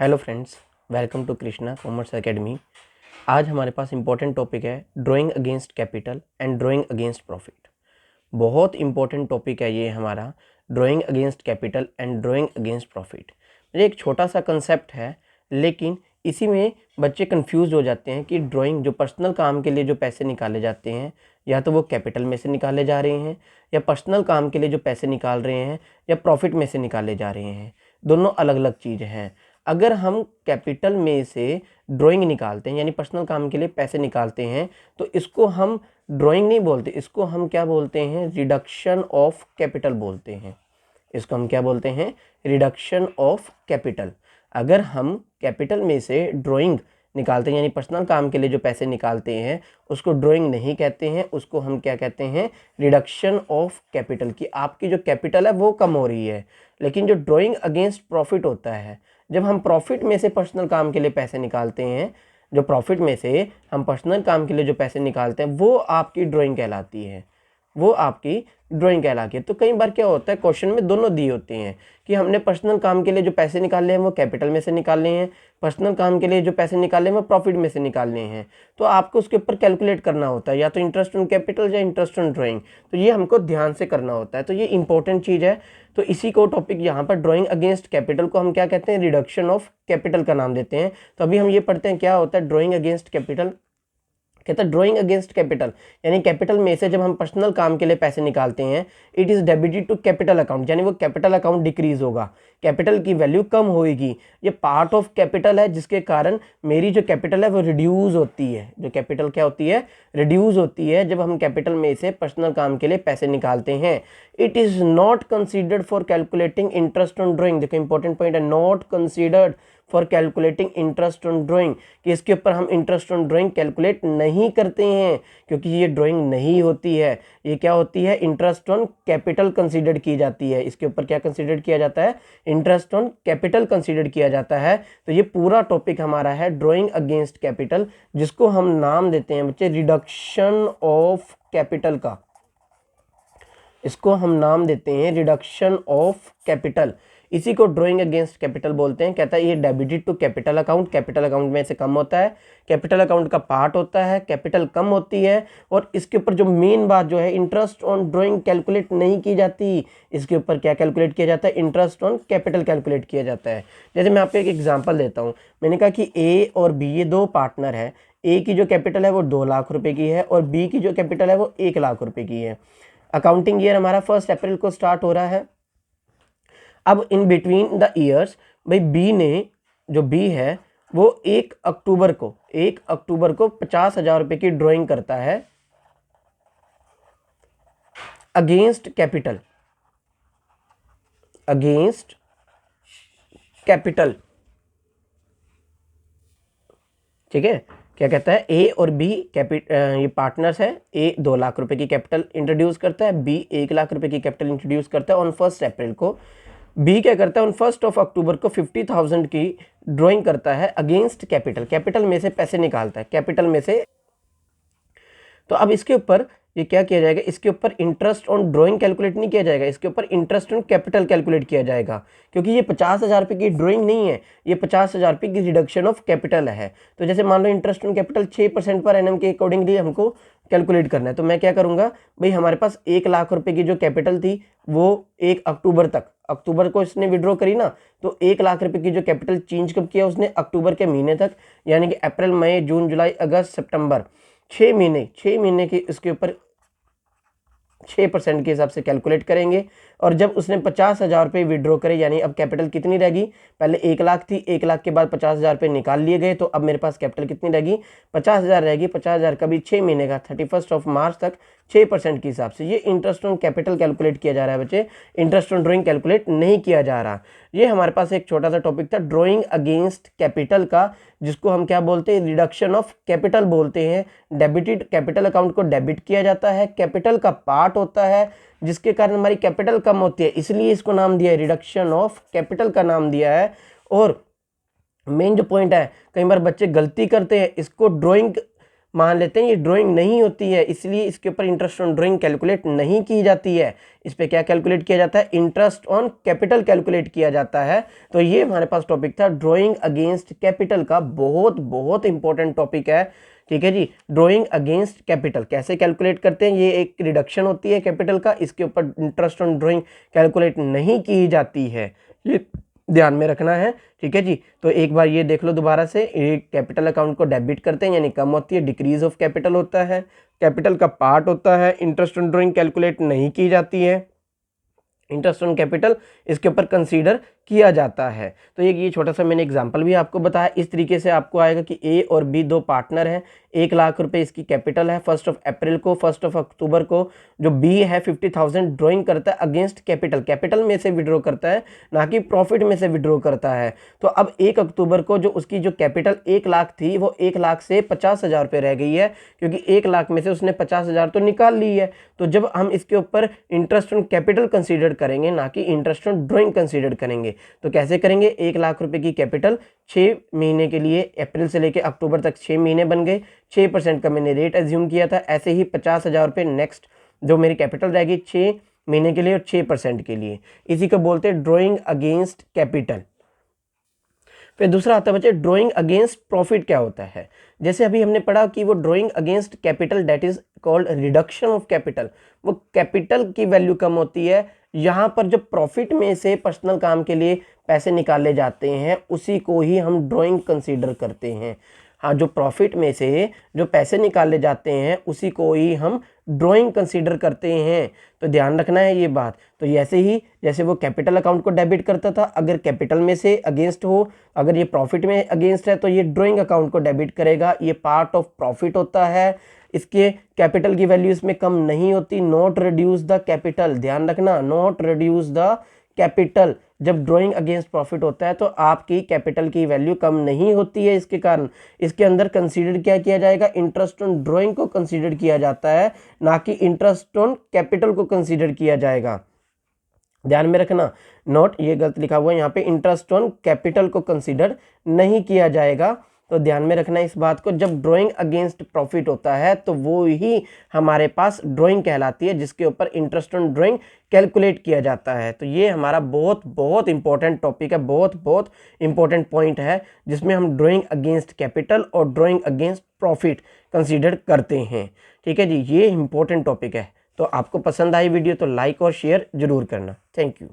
Hello friends, welcome to Krishna commerce academy. आज हमारे पास इम्पोर्टेंट टॉपिक है drawing against capital and drawing against profit. बहुत इंपॉर्टेंट टॉपिक है ये हमारा, drawing against capital and drawing against profit. ये एक छोटा सा कंसेप्ट है, लेकिन इसी में बच्चे कंफ्यूज हो जाते हैं कि ड्राइंग जो पर्सनल काम के लिए जो पैसे निकाले जाते हैं, या तो वो कैपिटल में से निकाले जा रहे हैं, या पर्सनल काम के लिए जो पैसे निकाल रहे हैं या प्रॉफिट में से निकाले जा रहे हैं। दोनों अलग अलग चीज़ हैं। अगर हम कैपिटल में से ड्राइंग निकालते हैं यानी पर्सनल काम के लिए पैसे निकालते हैं, तो इसको हम ड्राइंग नहीं बोलते, इसको हम क्या बोलते हैं, रिडक्शन ऑफ कैपिटल बोलते हैं। इसको हम क्या बोलते हैं, रिडक्शन ऑफ कैपिटल। अगर हम कैपिटल में से ड्राइंग निकालते हैं यानी पर्सनल काम के लिए जो पैसे निकालते हैं, उसको ड्राइंग नहीं कहते हैं, उसको हम क्या कहते हैं, रिडक्शन ऑफ कैपिटल। की आपकी जो कैपिटल है वो कम हो रही है। लेकिन जो ड्राइंग अगेंस्ट प्रॉफिट होता है, जब हम प्रॉफिट में से पर्सनल काम के लिए पैसे निकालते हैं, जो प्रॉफिट में से हम पर्सनल काम के लिए जो पैसे निकालते हैं, वो आपकी ड्राइंग कहलाती है, वो आपकी ड्राइंग कहलाती है। तो कई बार क्या होता है, क्वेश्चन में दोनों दिए होते हैं कि हमने पर्सनल काम के लिए जो पैसे निकाले हैं वो कैपिटल में से निकालने हैं, पर्सनल काम के लिए जो पैसे निकाले हैं वो प्रॉफिट में से निकालने हैं। तो आपको उसके ऊपर कैलकुलेट करना होता है, या तो इंटरेस्ट ऑन कैपिटल या इंटरेस्ट ऑन ड्राइंग। तो ये हमको ध्यान से करना होता है, तो ये इंपॉर्टेंट चीज़ है। तो इसी को टॉपिक यहाँ पर ड्राइंग अगेंस्ट कैपिटल को हम क्या कहते हैं, रिडक्शन ऑफ कैपिटल का नाम देते हैं। तो अभी हम ये पढ़ते हैं क्या होता है ड्राइंग अगेंस्ट कैपिटल। कहता है ड्राइंग अगेंस्ट कैपिटल यानी कैपिटल में से जब हम पर्सनल काम के लिए पैसे निकालते हैं, it is debited to capital account, यानी वो कैपिटल अकाउंट डिक्रीज होगा, कैपिटल की वैल्यू कम होगी। ये पार्ट ऑफ कैपिटल है, जिसके कारण मेरी जो कैपिटल है वो रिड्यूस होती है। जो कैपिटल क्या होती है, रिड्यूस होती है जब हम कैपिटल में से पर्सनल काम के लिए पैसे निकालते हैं। It is not considered for calculating interest on drawing. देखो इंपॉर्टेंट पॉइंट है, not considered for calculating interest on drawing, कि इसके ऊपर हम इंटरेस्ट ऑन ड्राइंग कैलकुलेट नहीं करते हैं, क्योंकि ये ड्राइंग नहीं होती है। ये क्या होती है, इंटरेस्ट ऑन कैपिटल कंसीडर्ड की जाती है। इसके ऊपर क्या कंसीडर किया जाता है, इंटरेस्ट ऑन कैपिटल कंसीडर किया जाता है। तो ये पूरा टॉपिक हमारा है ड्राइंग अगेंस्ट कैपिटल, जिसको हम नाम देते हैं बच्चे रिडक्शन ऑफ कैपिटल का। इसको हम नाम देते हैं रिडक्शन ऑफ कैपिटल। इसी को ड्राइंग अगेंस्ट कैपिटल बोलते हैं। कहता है ये debited to capital account, capital account में से कम होता है, कैपिटल अकाउंट का पार्ट होता है, कैपिटल कम होती है। और इसके ऊपर जो मेन बात जो है, इंटरेस्ट ऑन ड्राइंग कैलकुलेट नहीं की जाती। इसके ऊपर क्या कैलकुलेट किया जाता है, इंटरेस्ट ऑन कैपिटल कैलकुलेट किया जाता है। जैसे मैं आपको एक एग्जाम्पल देता हूँ। मैंने कहा कि ए और बी ये दो पार्टनर है। ए की जो कैपिटल है वो 2 लाख रुपए की है, और बी की जो कैपिटल है वो 1 लाख रुपए की है। अकाउंटिंग ईयर हमारा 1 अप्रैल को स्टार्ट हो रहा है। अब इन बिटवीन द ईयर्स भाई बी ने, जो बी है वो 1 अक्टूबर को 50,000 रुपए की ड्राइंग करता है अगेंस्ट कैपिटल, ठीक है। क्या कहता है, ए और बी ये पार्टनर्स है। ए 2 लाख रुपए की कैपिटल इंट्रोड्यूस करता है, बी 1 लाख रुपए की कैपिटल इंट्रोड्यूस करता है ऑन 1 अप्रैल को। बी क्या करता है, ऑन 1 अक्टूबर को 50,000 की ड्राइंग करता है अगेंस्ट कैपिटल, कैपिटल में से पैसे निकालता है, कैपिटल में से। तो अब इसके ऊपर ये क्या किया जाएगा, इसके ऊपर इंटरेस्ट ऑन ड्राइंग कैलकुलेट नहीं किया जाएगा, इसके ऊपर इंटरेस्ट ऑन कैपिटल कैलकुलेट किया जाएगा, क्योंकि ये 50,000 रुपये की ड्राइंग नहीं है, ये 50,000 रुपये की रिडक्शन ऑफ कैपिटल है। तो जैसे मान लो interest on capital 6% per annum के अकॉर्डिंगली हमको कैलकुलेट करना है। तो मैं क्या करूंगा भाई, हमारे पास 1 लाख रुपए की जो कैपिटल थी वो 1 अक्टूबर को इसने विड्रॉ करी ना, तो 1 लाख रुपए की जो कैपिटल चेंज कब किया उसने, अक्टूबर के महीने तक, यानी कि अप्रैल मई जून जुलाई अगस्त सितंबर, 6 महीने की इसके ऊपर 6% के हिसाब से कैलकुलेट करेंगे। और जब उसने 50,000 रुपये विड्रॉ करे, यानी अब कैपिटल कितनी रहेगी, पहले 1 लाख थी, 1 लाख के बाद 50,000 रुपये निकाल लिए गए, तो अब मेरे पास कैपिटल कितनी रहेगी, 50,000 रहेगी। 50,000 का भी 6 महीने का 31 मार्च तक 6% के हिसाब से। ये इंटरेस्ट ऑन कैपिटल कैलकुलेट किया जा रहा है बच्चे, इंटरेस्ट ऑन ड्राइंग कैलकुलेट नहीं किया जा रहा। ये हमारे पास एक छोटा सा टॉपिक था ड्राइंग अगेंस्ट कैपिटल का, जिसको हम क्या बोलते हैं, रिडक्शन ऑफ कैपिटल बोलते हैं। डेबिटेड कैपिटल अकाउंट को डेबिट किया जाता है, कैपिटल का पार्ट होता है, जिसके कारण हमारी कैपिटल कम होती है, इसलिए इसको नाम दिया है रिडक्शन ऑफ कैपिटल का नाम दिया है। और मेन जो पॉइंट है, कई बार बच्चे गलती करते हैं, इसको ड्राइंग मान लेते हैं ये ड्राइंग नहीं होती है, इसलिए इसके ऊपर इंटरेस्ट ऑन ड्राइंग कैलकुलेट नहीं की जाती है। इस पे क्या कैलकुलेट किया जाता है? इंटरेस्ट ऑन कैपिटल कैलकुलेट किया जाता है। तो ये हमारे पास टॉपिक था ड्राइंग अगेंस्ट कैपिटल का, बहुत बहुत इंपॉर्टेंट टॉपिक है। ठीक है जी, ड्राइंग अगेंस्ट कैपिटल कैसे कैलकुलेट करते हैं? ये एक रिडक्शन होती है कैपिटल का, इसके ऊपर इंटरेस्ट ऑन ड्राइंग कैलकुलेट नहीं की जाती है, ये ध्यान में रखना है। ठीक है जी, तो एक बार ये देख लो दोबारा से, एक कैपिटल अकाउंट को डेबिट करते हैं यानी कम होती है, डिक्रीज ऑफ कैपिटल होता है, कैपिटल का पार्ट होता है, इंटरेस्ट ऑन ड्राइंग कैलकुलेट नहीं की जाती है, इंटरेस्ट ऑन कैपिटल इसके ऊपर कंसीडर किया जाता है। तो ये छोटा सा मैंने एग्जांपल भी आपको बताया। इस तरीके से आपको आएगा कि ए और बी दो पार्टनर हैं, 1 लाख रुपए इसकी कैपिटल है, 1 अप्रैल को 1 अक्टूबर को जो बी है 50,000 ड्रॉइंग करता है अगेंस्ट कैपिटल, कैपिटल में से विड्रॉ करता है ना कि प्रॉफिट में से विड्रॉ करता है। तो अब 1 अक्टूबर को जो उसकी जो कैपिटल 1 लाख थी वो 1 लाख से 50,000 रुपये रह गई है, क्योंकि 1 लाख में से उसने 50,000 तो निकाल ली है। तो जब हम इसके ऊपर इंटरेस्ट ऑन कैपिटल कंसीडर करेंगे ना कि इंटरेस्ट ऑन ड्रॉइंग कंसीडर करेंगे, तो कैसे करेंगे? 1 लाख रुपए की कैपिटल 6 महीने के लिए, अप्रैल से लेकर अक्टूबर तक 6 महीने बन गए, 6% का मैंने रेट एज्यूम किया था। ऐसे ही 50,000 रुपये नेक्स्ट जो मेरी कैपिटल रहेगी 6 महीने के लिए और 6% के लिए, इसी को बोलते हैं ड्रॉइंग अगेंस्ट कैपिटल। फिर दूसरा आता है बच्चे ड्रॉइंग अगेंस्ट प्रॉफिट क्या होता है? जैसे अभी हमने पढ़ा कि वो drawing against capital that is called reduction of capital, वो कैपिटल की वैल्यू कम होती है। यहाँ पर जो प्रॉफिट में से पर्सनल काम के लिए पैसे निकाले जाते हैं उसी को ही हम ड्रॉइंग कंसीडर करते हैं। हाँ, जो प्रॉफिट में से जो पैसे निकाले जाते हैं उसी को ही हम ड्राइंग कंसीडर करते हैं। तो ध्यान रखना है ये बात। तो ऐसे ही जैसे वो कैपिटल अकाउंट को डेबिट करता था, अगर कैपिटल में से अगेंस्ट हो, अगर ये प्रॉफिट में अगेंस्ट है तो ये ड्राइंग अकाउंट को डेबिट करेगा। ये पार्ट ऑफ प्रॉफिट होता है, इसके कैपिटल की वैल्यू इसमें कम नहीं होती। नॉट रिड्यूस द कैपिटल, ध्यान रखना, नॉट रिड्यूस द कैपिटल। जब ड्राइंग अगेंस्ट प्रॉफिट होता है तो आपकी कैपिटल की वैल्यू कम नहीं होती है। इसके कारण इसके अंदर कंसीडर क्या किया जाएगा? इंटरेस्ट ऑन ड्राइंग को कंसीडर किया जाता है, ना कि इंटरेस्ट ऑन कैपिटल को कंसीडर किया जाएगा। ध्यान में रखना, नोट ये गलत लिखा हुआ है यहाँ पे, इंटरेस्ट ऑन कैपिटल को कंसीडर नहीं किया जाएगा। तो ध्यान में रखना इस बात को। जब ड्राइंग अगेंस्ट प्रॉफिट होता है तो वो ही हमारे पास ड्राइंग कहलाती है, जिसके ऊपर इंटरेस्ट ऑन ड्राइंग कैलकुलेट किया जाता है। तो ये हमारा बहुत बहुत इंपॉर्टेंट टॉपिक है, बहुत बहुत इंपॉर्टेंट पॉइंट है, जिसमें हम ड्राइंग अगेंस्ट कैपिटल और ड्राइंग अगेंस्ट प्रॉफिट कंसीडर करते हैं। ठीक है जी, ये इंपॉर्टेंट टॉपिक है। तो आपको पसंद आई वीडियो तो लाइक और शेयर जरूर करना। Thank you.